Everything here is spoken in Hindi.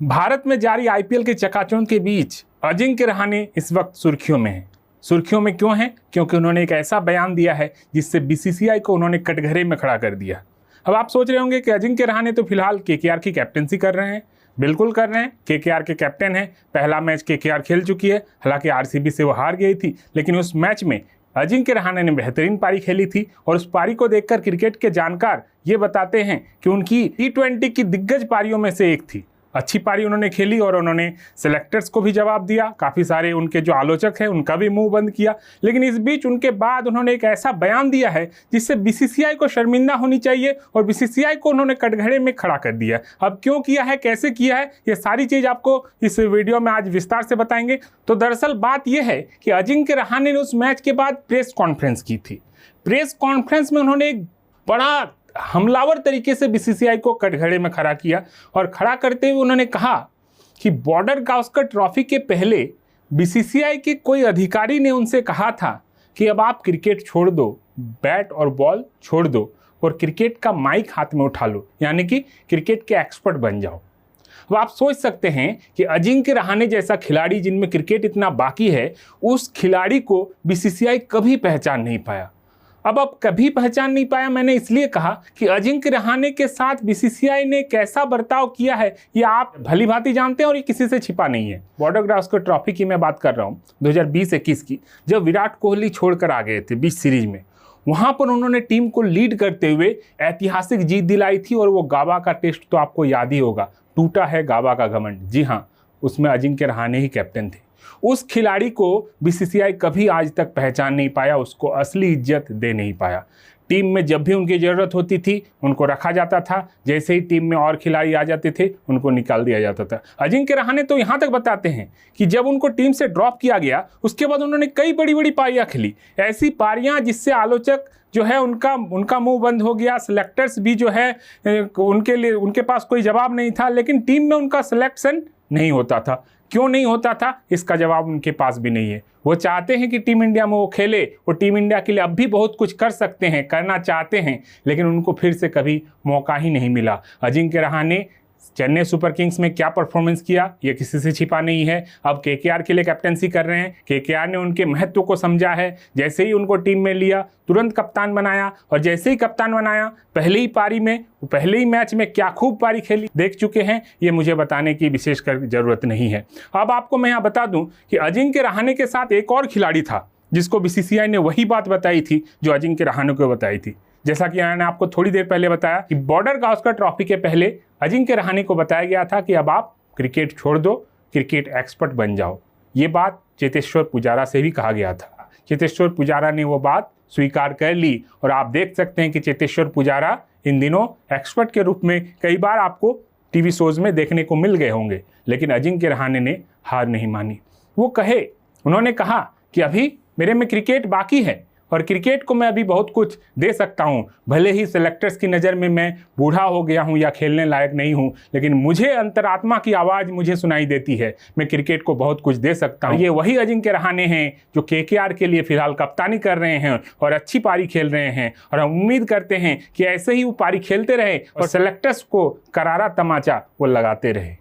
भारत में जारी आईपीएल के चकाचौंध के बीच अजिंक्य रहाणे इस वक्त सुर्खियों में हैं। सुर्खियों में क्यों हैं? क्योंकि उन्होंने एक ऐसा बयान दिया है जिससे बीसीसीआई को उन्होंने कटघरे में खड़ा कर दिया। अब आप सोच रहे होंगे कि अजिंक्य रहाणे तो फिलहाल केकेआर की कैप्टेंसी कर रहे हैं। बिल्कुल कर रहे हैं, केकेआर के कैप्टन हैं। पहला मैच केकेआर खेल चुकी है, हालांकि आरसीबी से वो हार गई थी, लेकिन उस मैच में अजिंक्य रहाणे ने बेहतरीन पारी खेली थी। और उस पारी को देखकर क्रिकेट के जानकार ये बताते हैं कि उनकी T20 की दिग्गज पारियों में से एक थी। अच्छी पारी उन्होंने खेली और उन्होंने सेलेक्टर्स को भी जवाब दिया। काफ़ी सारे उनके जो आलोचक हैं उनका भी मुंह बंद किया। लेकिन इस बीच उनके बाद उन्होंने एक ऐसा बयान दिया है जिससे बीसीसीआई को शर्मिंदा होनी चाहिए और बीसीसीआई को उन्होंने कटघरे में खड़ा कर दिया। अब क्यों किया है, कैसे किया है, ये सारी चीज़ आपको इस वीडियो में आज विस्तार से बताएंगे। तो दरअसल बात यह है कि अजिंक्य रहाणे ने उस मैच के बाद प्रेस कॉन्फ्रेंस की थी। प्रेस कॉन्फ्रेंस में उन्होंने एक बड़ा हमलावर तरीके से बीसीसीआई को कटघरे में खड़ा किया और खड़ा करते हुए उन्होंने कहा कि बॉर्डर गावस्कर ट्रॉफी के पहले बीसीसीआई के कोई अधिकारी ने उनसे कहा था कि अब आप क्रिकेट छोड़ दो, बैट और बॉल छोड़ दो और क्रिकेट का माइक हाथ में उठा लो, यानी कि क्रिकेट के एक्सपर्ट बन जाओ। अब आप सोच सकते हैं कि अजिंक्य रहाणे जैसा खिलाड़ी जिनमें क्रिकेट इतना बाकी है, उस खिलाड़ी को बीसीसीआई कभी पहचान नहीं पाया। अब कभी पहचान नहीं पाया मैंने इसलिए कहा कि अजिंक्य रहाणे के साथ बीसीसीआई ने कैसा बर्ताव किया है ये आप भली भांति जानते हैं और ये किसी से छिपा नहीं है। बॉर्डर गावस्कर ट्रॉफी की मैं बात कर रहा हूँ 2020-21 की, जब विराट कोहली छोड़कर आ गए थे 20 सीरीज में। वहाँ पर उन्होंने टीम को लीड करते हुए ऐतिहासिक जीत दिलाई थी और वो गाबा का टेस्ट तो आपको याद ही होगा, टूटा है गाबा का घमंड। जी हाँ, उसमें अजिंक्य रहाणे ही कैप्टन थे। उस खिलाड़ी को बीसीसीआई कभी आज तक पहचान नहीं पाया, उसको असली इज्जत दे नहीं पाया। टीम में जब भी उनकी ज़रूरत होती थी उनको रखा जाता था, जैसे ही टीम में और खिलाड़ी आ जाते थे उनको निकाल दिया जाता था। अजिंक्य रहाणे तो यहाँ तक बताते हैं कि जब उनको टीम से ड्रॉप किया गया उसके बाद उन्होंने कई बड़ी बड़ी पारियाँ खेली, ऐसी पारियाँ जिससे आलोचक जो है उनका मुंह बंद हो गया। सिलेक्टर्स भी जो है उनके पास कोई जवाब नहीं था, लेकिन टीम में उनका सिलेक्शन नहीं होता था। क्यों नहीं होता था इसका जवाब उनके पास भी नहीं है। वो चाहते हैं कि टीम इंडिया में वो खेले, वो टीम इंडिया के लिए अब भी बहुत कुछ कर सकते हैं, करना चाहते हैं, लेकिन उनको फिर से कभी मौका ही नहीं मिला। अजिंक्य रहाणे चेन्नई सुपर किंग्स में क्या परफॉर्मेंस किया ये किसी से छिपा नहीं है। अब केकेआर के लिए कैप्टेंसी कर रहे हैं। केकेआर ने उनके महत्व को समझा है। जैसे ही उनको टीम में लिया तुरंत कप्तान बनाया, और जैसे ही कप्तान बनाया पहले ही पारी में, पहले ही मैच में क्या खूब पारी खेली देख चुके हैं। ये मुझे बताने की विशेष कर जरूरत नहीं है। अब आपको मैं यहाँ बता दूं कि अजिंक्य रहाणे के साथ एक और खिलाड़ी था जिसको बीसीसीआई ने वही बात बताई थी जो अजिंक्य रहाणे को बताई थी। जैसा कि मैंने आपको थोड़ी देर पहले बताया कि बॉर्डर गावस्कर ट्रॉफी के पहले अजिंक्य रहाणे को बताया गया था कि अब आप क्रिकेट छोड़ दो, क्रिकेट एक्सपर्ट बन जाओ। ये बात चेतेश्वर पुजारा से भी कहा गया था। चेतेश्वर पुजारा ने वो बात स्वीकार कर ली और आप देख सकते हैं कि चेतेश्वर पुजारा इन दिनों एक्सपर्ट के रूप में कई बार आपको टीवी शोज में देखने को मिल गए होंगे। लेकिन अजिंक्य रहाणे ने हार नहीं मानी। उन्होंने कहा कि अभी मेरे में क्रिकेट बाकी है और क्रिकेट को मैं अभी बहुत कुछ दे सकता हूं। भले ही सेलेक्टर्स की नज़र में मैं बूढ़ा हो गया हूं या खेलने लायक नहीं हूं, लेकिन मुझे अंतरात्मा की आवाज़ मुझे सुनाई देती है। मैं क्रिकेट को बहुत कुछ दे सकता हूं। ये वही अजिंक्य रहाणे हैं जो केकेआर के लिए फिलहाल कप्तानी कर रहे हैं और अच्छी पारी खेल रहे हैं। और हम उम्मीद करते हैं कि ऐसे ही वो पारी खेलते रहे और सेलेक्टर्स को करारा तमाचा वो लगाते रहे।